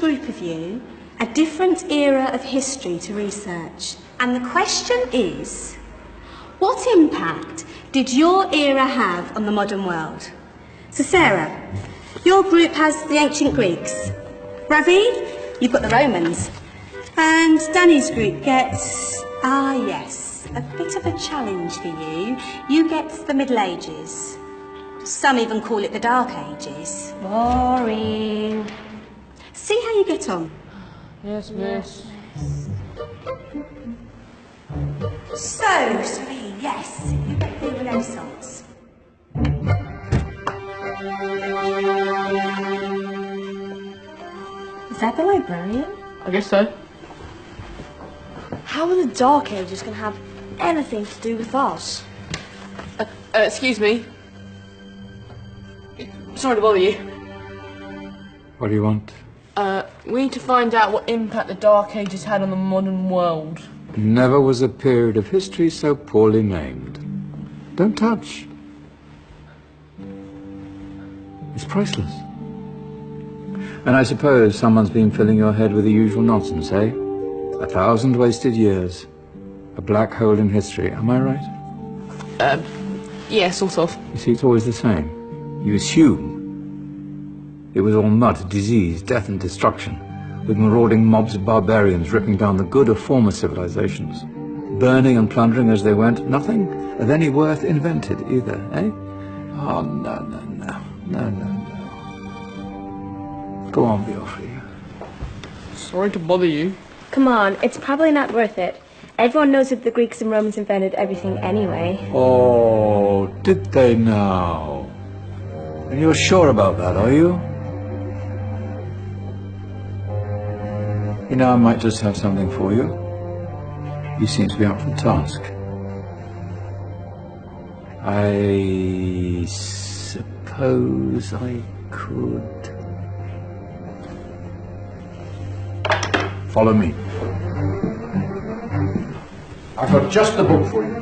group of you a different era of history to research. And the question is, what impact did your era have on the modern world? So Sarah, your group has the ancient Greeks. Ravi, you've got the Romans. And Danny's group gets, yes, a bit of a challenge for you. You get the Middle Ages. Some even call it the Dark Ages. Boring. See how you get on. Yes, miss. So, Celine, yes, you get the Renaissance. Is that the librarian? I guess so. How are the Dark Ages going to have anything to do with us? Excuse me. Sorry to bother you. What do you want? We need to find out what impact the Dark Ages had on the modern world. Never was a period of history so poorly named. Don't touch. It's priceless. And I suppose someone's been filling your head with the usual nonsense, eh? 1,000 wasted years. A black hole in history, am I right? Yeah, sort of. You see, it's always the same. You assume it was all mud, disease, death and destruction, with marauding mobs of barbarians ripping down the good of former civilizations, burning and plundering as they went. Nothing of any worth invented either, eh? Oh, no. Go on, Beofrey. Sorry to bother you. Come on, it's probably not worth it. Everyone knows that the Greeks and Romans invented everything anyway. Oh, did they now? And you're sure about that, are you? You know, I might just have something for you. You seem to be up for the task. I suppose I could... Follow me. I've got just the book for you.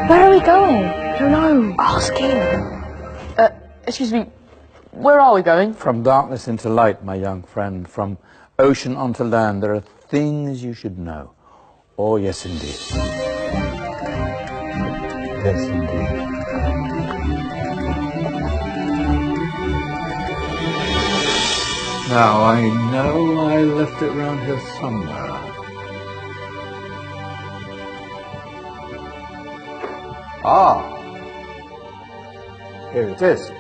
Where are we going? I don't know. Ask him. Excuse me. Where are we going? From darkness into light, my young friend. From ocean onto land, there are things you should know. Oh, yes, indeed. Yes, indeed. Now, I know I left it round here somewhere. Ah! Here it is.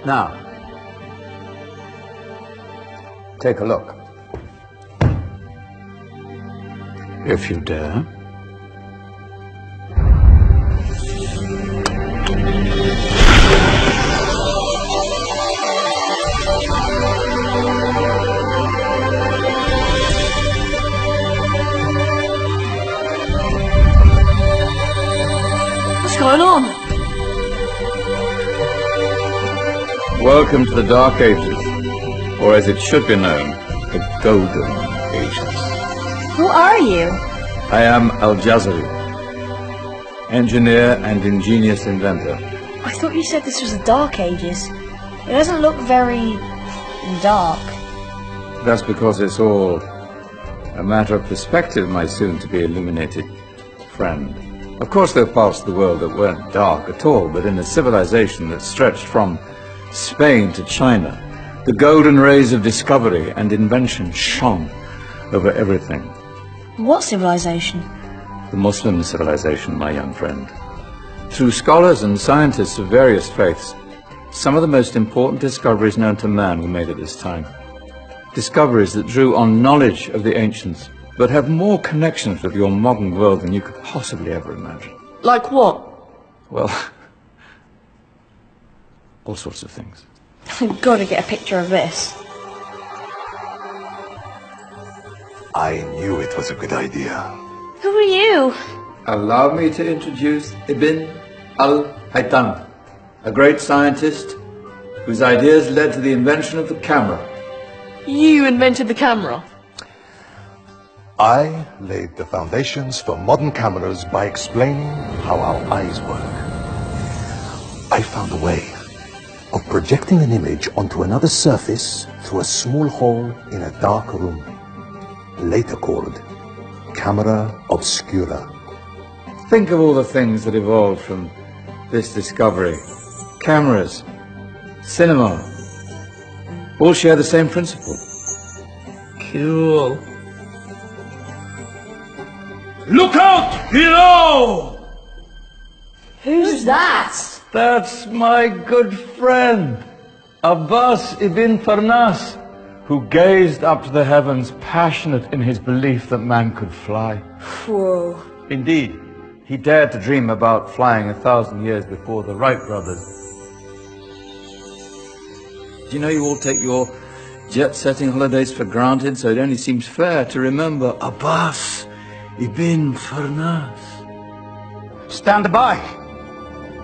Now, take a look. If you dare. What's going on? Welcome to the Dark Ages, or as it should be known, the Golden Ages. Who are you? I am Al-Jazari, engineer and ingenious inventor. I thought you said this was the Dark Ages. It doesn't look very dark. That's because it's all a matter of perspective, my soon-to-be illuminated friend. Of course, there are parts of the world that weren't dark at all, but in a civilization that stretched from Spain to China, the golden rays of discovery and invention shone over everything. What civilization? The Muslim civilization, my young friend. Through scholars and scientists of various faiths, some of the most important discoveries known to man were made at this time. Discoveries that drew on knowledge of the ancients, but have more connections with your modern world than you could possibly ever imagine. Like what? Well, all sorts of things. I've got to get a picture of this. I knew it was a good idea. Who are you? Allow me to introduce Ibn al-Haytham, a great scientist whose ideas led to the invention of the camera. You invented the camera. I laid the foundations for modern cameras by explaining how our eyes work. I found a way of projecting an image onto another surface through a small hole in a dark room, later called camera obscura. Think of all the things that evolved from this discovery. Cameras, cinema, all share the same principle. Cool. Look out below! Who's that? That's my good friend, Abbas ibn Farnas, who gazed up to the heavens, passionate in his belief that man could fly. Whoa. Indeed, he dared to dream about flying 1,000 years before the Wright brothers. Do you know you all take your jet-setting holidays for granted, so it only seems fair to remember Abbas ibn Farnas. Stand by.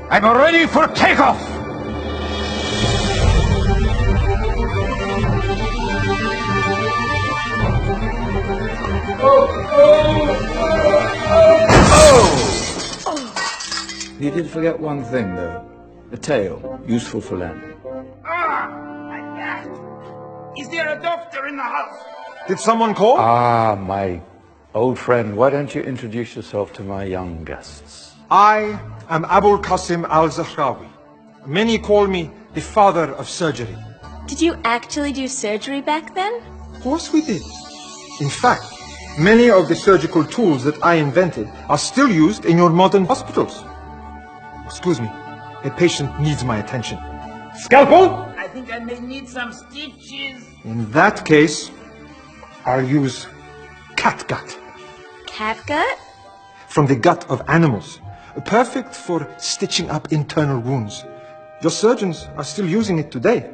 I'm ready for takeoff. You did forget one thing, though. The tail, useful for landing. Is there a doctor in the house? Did someone call? Ah, my old friend, why don't you introduce yourself to my young guests? I am Abul Qasim al-Zahrawi. Many call me the father of surgery. Did you actually do surgery back then? Of course we did. In fact, many of the surgical tools that I invented are still used in your modern hospitals. Excuse me, a patient needs my attention. Scalpel? I think I may need some stitches. In that case, I'll use catgut. Catgut? From the gut of animals. Perfect for stitching up internal wounds. Your surgeons are still using it today.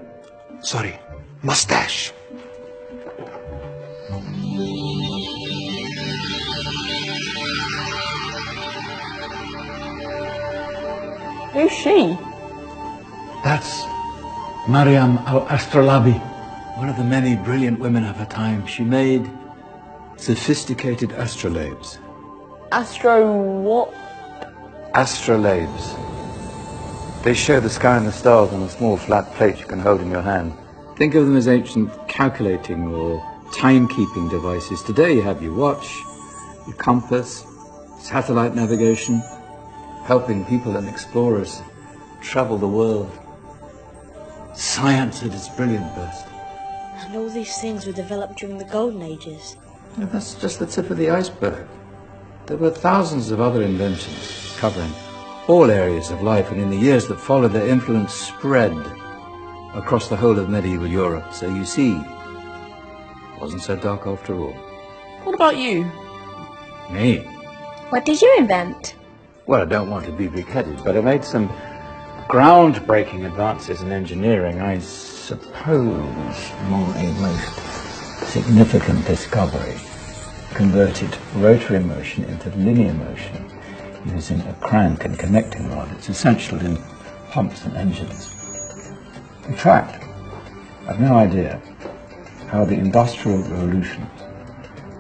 Sorry, mustache. Who's she? That's Maryam al-Astrolabi, one of the many brilliant women of her time. She made sophisticated astrolabes. Astro what? Astrolabes. They show the sky and the stars on a small flat plate you can hold in your hand. Think of them as ancient calculating or timekeeping devices. Today you have your watch, your compass, satellite navigation, helping people and explorers travel the world. Science at its brilliant best. And all these things were developed during the Golden Ages. And that's just the tip of the iceberg. There were thousands of other inventions covering all areas of life, and in the years that followed, their influence spread across the whole of medieval Europe. So you see, it wasn't so dark after all. What about you? Me? What did you invent? Well, I don't want to be big-headed, but I made some groundbreaking advances in engineering. I suppose my most significant discovery converted rotary motion into linear motion using a crank and connecting rod. It's essential in pumps and engines. In fact, I've no idea how the Industrial Revolution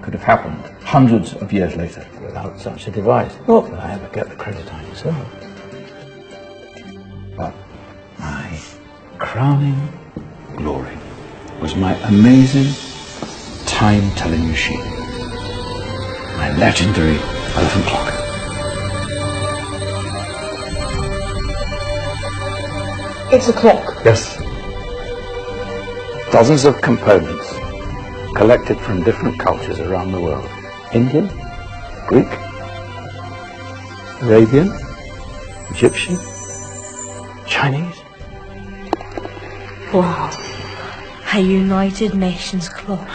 could have happened hundreds of years later without such a device. Not that I ever get the credit I deserve. But my crowning glory was my amazing time-telling machine. My legendary elephant clock. It's a clock. Yes. Dozens of components collected from different cultures around the world. Indian, Greek, Arabian, Egyptian, Chinese. Wow. A United Nations clock.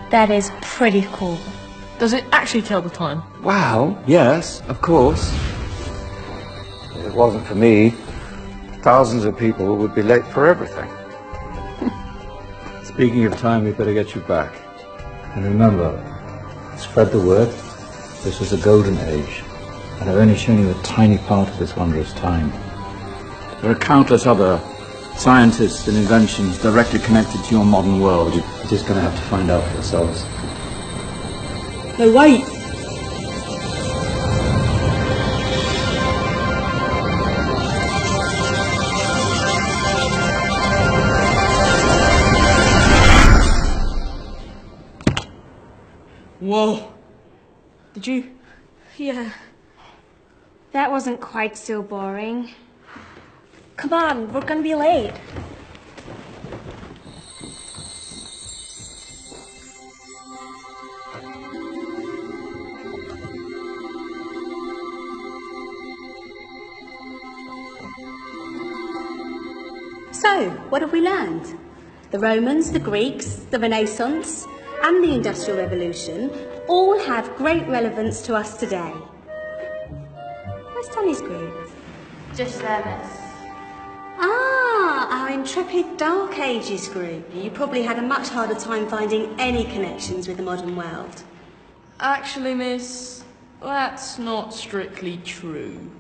That is pretty cool. Does it actually tell the time? Wow, yes, of course. If it wasn't for me, thousands of people would be late for everything. Speaking of time, we better get you back. And remember, Spread the word. This was a golden age, and I've only shown you a tiny part of this wondrous time. There are countless other scientists and inventions directly connected to your modern world. You're just going to have to find out for yourselves. No, wait! Whoa. Did you? Yeah. That wasn't quite so boring. Come on, we're gonna be late. So, what have we learned? The Romans, the Greeks, the Renaissance, and the Industrial Revolution all have great relevance to us today. Where's Tony's group? Just there, miss. Ah, our intrepid Dark Ages group. You probably had a much harder time finding any connections with the modern world. Actually, miss, that's not strictly true.